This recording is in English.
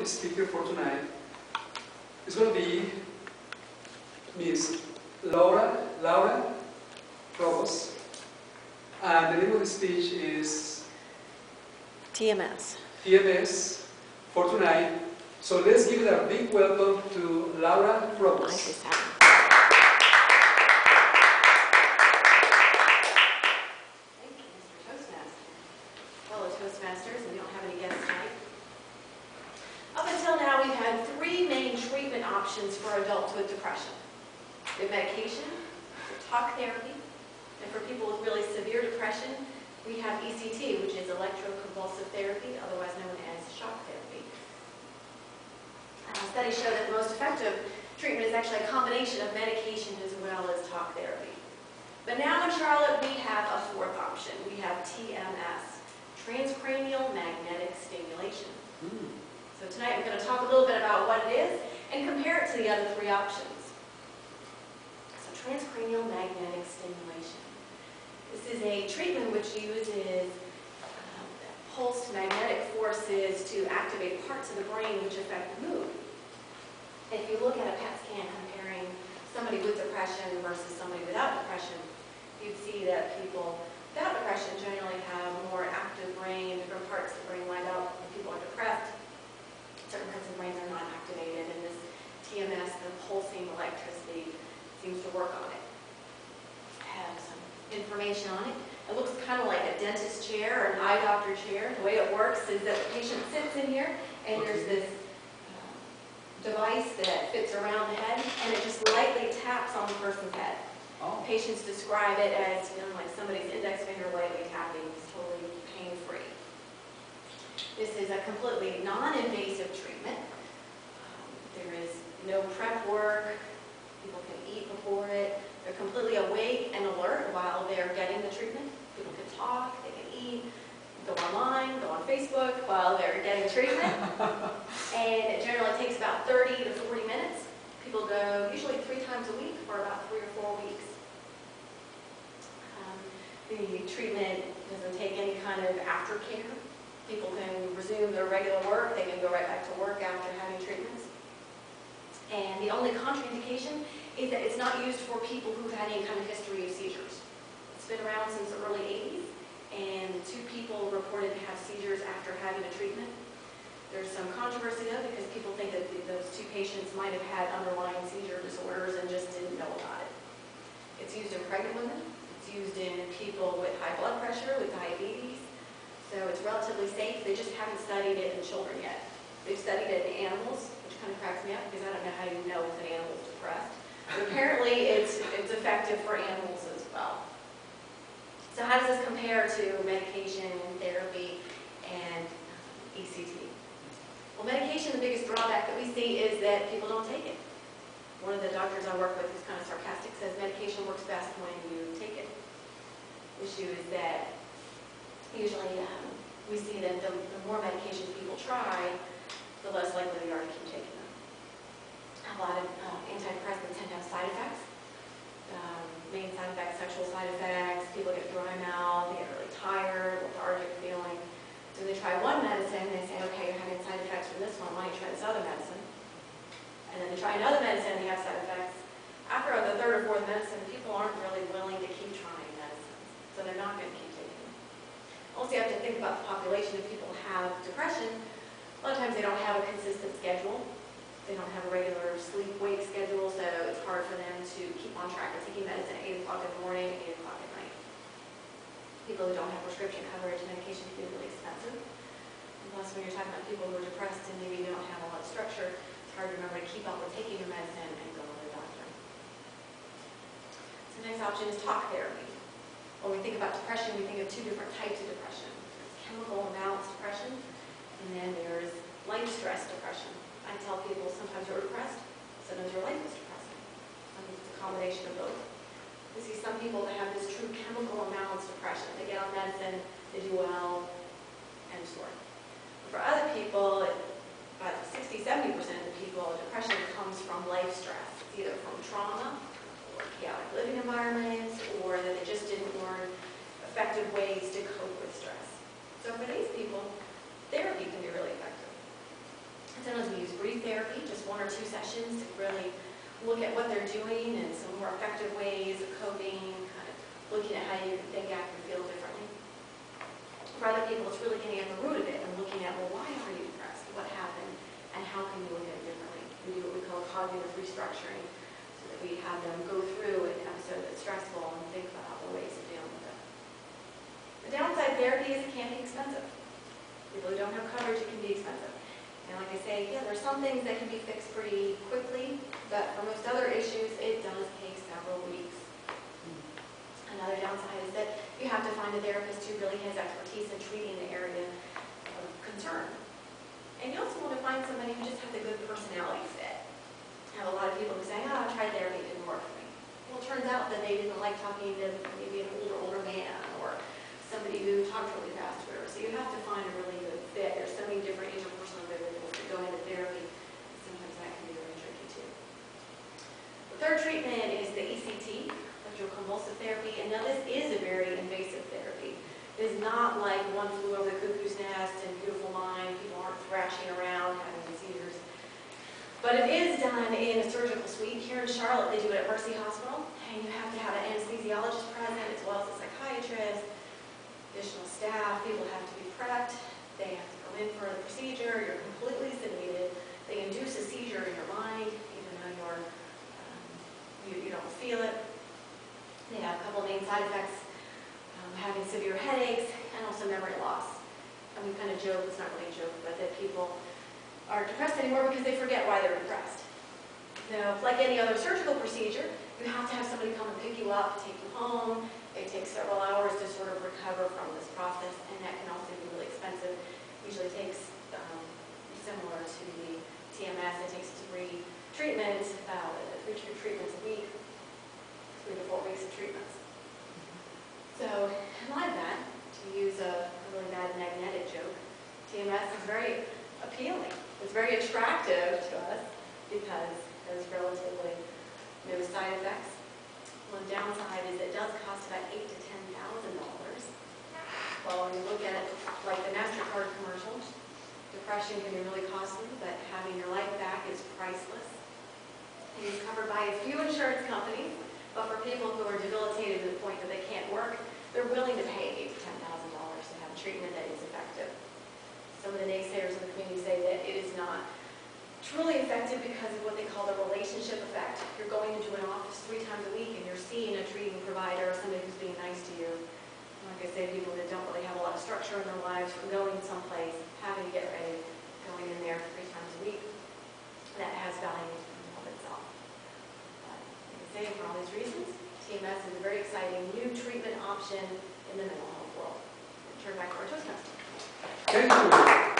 Speaker for tonight is going to be Miss Laura Probos, and the name of the speech is TMS for tonight. So let's give it a big welcome to Laura Probos. Toastmasters, and we don't have any guests tonight. Up until now, we've had three main treatment options for adults with depression. We have medication, talk therapy, and for people with really severe depression, we have ECT, which is electroconvulsive therapy, otherwise known as shock therapy. Studies show that the most effective treatment is actually a combination of medication as well as talk therapy. But now in Charlotte, we have a fourth option. We have TMS. Transcranial magnetic stimulation. So tonight we're going to talk a little bit about what it is and compare it to the other three options. So transcranial magnetic stimulation. This is a treatment which uses pulsed magnetic forces to activate parts of the brain which affect mood. If you look at a PET scan comparing somebody with depression versus somebody without depression, you'd see that people without depression generally have more active brain, different parts of the brain light up. When people are depressed, certain parts of the brain are not activated, and this TMS, the pulsing electricity, seems to work on it. I have some information on it. It looks kind of like a dentist chair or an eye doctor chair. The way it works is that the patient sits in here, and there's this device that fits around the head, and it just lightly taps on the person's head. Patients describe it as feeling like somebody's index finger lightly tapping. It's totally pain-free. This is a completely non-invasive treatment. There is no prep work. People can eat before it. They're completely awake and alert while they're getting the treatment. People can talk, they can eat, go online, go on Facebook while they're getting treatment. And it generally takes about 30 to 40 minutes. People go usually 3 times a week for about 3 or 4 weeks. The treatment doesn't take any kind of aftercare. People can resume their regular work. They can go right back to work after having treatments. And the only contraindication is that it's not used for people who've had any kind of history of seizures. It's been around since the early 80s, and 2 people reported to have seizures after having a treatment. There's some controversy though, because people think that those 2 patients might have had underlying seizure disorders and just didn't know about it. It's used in pregnant women. It's used in people with high blood pressure, with diabetes. So it's relatively safe. They just haven't studied it in children yet. They've studied it in animals, which kind of cracks me up because I don't know how you know if an animal is depressed. But apparently it's effective for animals as well. So how does this compare to medication, therapy, and ECT? Well, medication, the biggest drawback that we see is that people don't take it. One of the doctors I work with who's kind of sarcastic says medication works best when you take it. The issue is that usually we see that the more medications people try, the less likely they are to keep taking them. A lot of antidepressants tend to have side effects. Main side effects, sexual side effects, people get dry mouth, they get really tired, lethargic feeling. So they try one medicine, and they say, okay, you're having side effects from this one, why don't you try this other medicine? And then they try another medicine, and they have side effects. After the 3rd or 4th medicine, people aren't really willing to keep trying medicines, so they're not going to keep taking them. Also, you have to think about the population of people who have depression. A lot of times they don't have a consistent schedule. They don't have a regular sleep-wake schedule, so it's hard for them to keep on track of taking medicine at 8 o'clock in the morning, 8 o'clock at night. People who don't have prescription coverage, medication can be really expensive. And plus, when you're talking about people who are depressed and maybe don't have a lot of structure, it's hard to remember to keep up with taking your medicine and go to the doctor. So the next option is talk therapy. When we think about depression, we think of 2 different types of depression. There's chemical imbalance depression, and then there's life stress depression. I tell people sometimes you're depressed, sometimes your life is depressing. Sometimes it's a combination of both. We see some people that have this true chemical imbalance depression. They get on medicine, they do well, and so on. For other people, about 60–70% of the people, depression comes from life stress. It's either from trauma, or chaotic living environments, or that they just didn't learn effective ways to cope with stress. So for these people, therapy can be really effective. Sometimes we use brief therapy, just 1 or 2 sessions to really look at what they're doing and some more effective ways of coping, kind of looking at how you can think, act, and feel differently. For other people, it's really getting at the root of it and looking at, well, why are you depressed? What happened? And how can you look at it differently? We do what we call cognitive restructuring, so that we have them go through an episode that's stressful and think about the ways of dealing with it. The downside therapy is it can be expensive. People who don't have coverage, it can be expensive. And like I say, yeah, there's some things that can be fixed pretty quickly, but for most other issues, it does take several weeks. Another downside is that you have to find a therapist who really has expertise in treating the area of concern. And you also want to find somebody who just has a good personality fit. I have a lot of people who say, oh, I tried therapy, it didn't work for me. Well, it turns out that they didn't like talking to maybe an older man or somebody who talked really fast or whatever. So you have to find a really good fit. There's so many different interpersonal variables that go into therapy. Sometimes that can be very tricky too. The third treatment is the ECT, electroconvulsive therapy. And now this is a very invasive therapy. It is not like One Flew Over the Cuckoo's Nest and Beautiful Mind. People aren't thrashing around having seizures. But it is done in a surgical suite. Here in Charlotte, they do it at Mercy Hospital. And you have to have an anesthesiologist present as well as a psychiatrist. Additional staff, people have to be prepped, they have to go in for the procedure, you're completely sedated, they induce a seizure in your mind, even though you don't feel it. They have a couple of main side effects, having severe headaches, and also memory loss. And we kind of joke, it's not really a joke, but that people aren't depressed anymore because they forget why they're depressed. Now, like any other surgical procedure, you have to have somebody come and pick you up, take you home. It takes several hours to sort of recover from this process, and that can also be really expensive. Usually takes, similar to the TMS, it takes 3 treatments, 3 treatments a week, 3 to 4 weeks of treatments. So, in light of that, to use a really bad magnetic joke, TMS is very appealing. It's very attractive to us because there's relatively no side effects. One downside is it does cost about $8,000 to $10,000. Well, when you look at it like the MasterCard commercial, depression can be really costly, but having your life back is priceless. It is covered by a few insurance companies, but for people who are debilitated to the point that they can't work, they're willing to pay $8,000 to $10,000 to have treatment that is effective. Some of the naysayers in the community say that it is not truly effective because of what they call the relationship effect. You're going into an office 3 times a week and you're seeing a treating provider or somebody who's being nice to you. Like I say, people that don't really have a lot of structure in their lives, from going someplace, having to get ready, going in there 3 times a week, that has value in and of itself. But like I say, for all these reasons, TMS is a very exciting new treatment option in the mental health world. Turn back to our Toastmaster. Thank you.